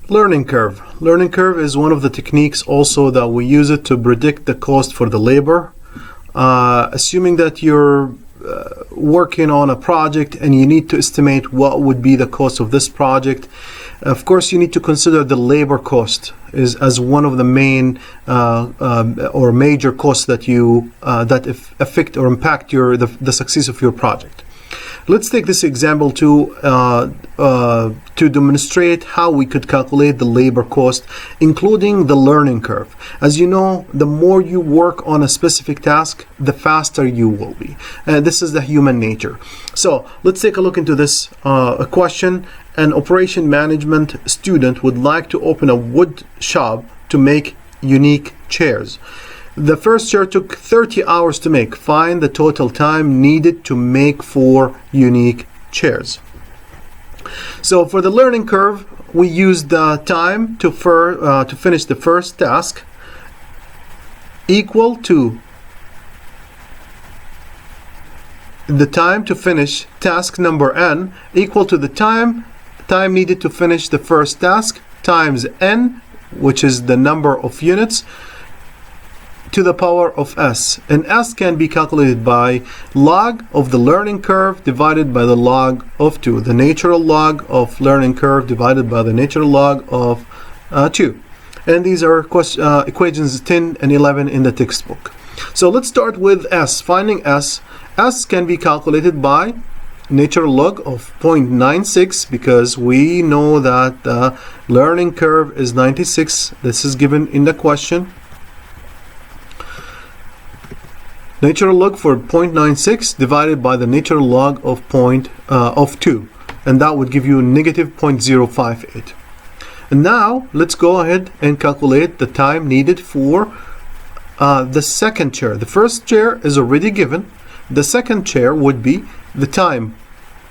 Learning curve. Learning curve is one of the techniques also that we use it to predict the cost for the labor. Assuming that you're working on a project and you need to estimate what would be the cost of this project, of course you need to consider the labor cost as one of the main or major costs that affect or impact the success of your project. Let's take this example to demonstrate how we could calculate the labor cost, including the learning curve. As you know, the more you work on a specific task, the faster you will be. This is the human nature. So let's take a look into this question. An operation management student would like to open a wood shop to make unique chairs. The first chair took 30 hours to make. Find the total time needed to make 4 unique chairs. So for the learning curve, we use the time to finish the first task equal to the time to finish task number n equal to the time needed to finish the first task times n, which is the number of units, to the power of s. And s can be calculated by log of the learning curve divided by the log of 2. The natural log of learning curve divided by the natural log of 2. And these are equations 10 and 11 in the textbook. So let's start with s. Finding s. S can be calculated by natural log of 0.96 because we know that the learning curve is 96. This is given in the question. Natural log for 0.96 divided by the natural log of 2, and that would give you negative 0.058. And now let's go ahead and calculate the time needed for the second chair. The first chair is already given. The second chair would be the time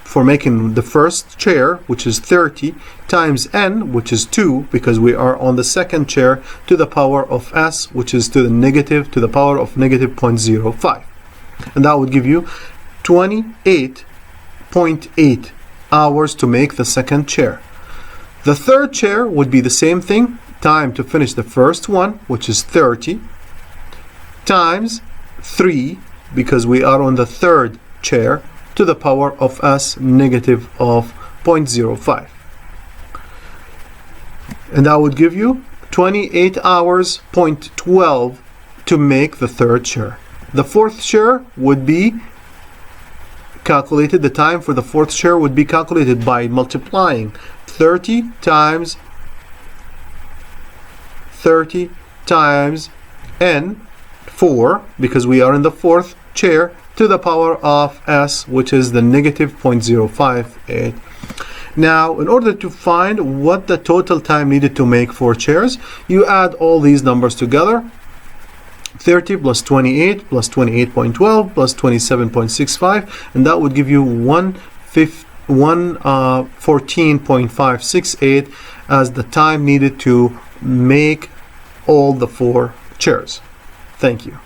for making the first chair, which is 30, times n, which is 2, because we are on the second chair, to the power of s, which is to the power of negative 0.05. And that would give you 28.8 hours to make the second chair. The third chair would be the same thing, time to finish the first one, which is 30, times 3, because we are on the third chair, to the power of s, negative of 0.05. And that would give you 28 hours, 0.12 to make the third chair. The fourth chair would be calculated, the time for the fourth chair would be calculated by multiplying 30 times n, 4, because we are in the fourth chair, to the power of s, which is the negative 0.058. Now, in order to find what the total time needed to make 4 chairs, you add all these numbers together. 30 plus 28 plus 28.12 plus 27.65, and that would give you 14.568 as the time needed to make all the 4 chairs. Thank you.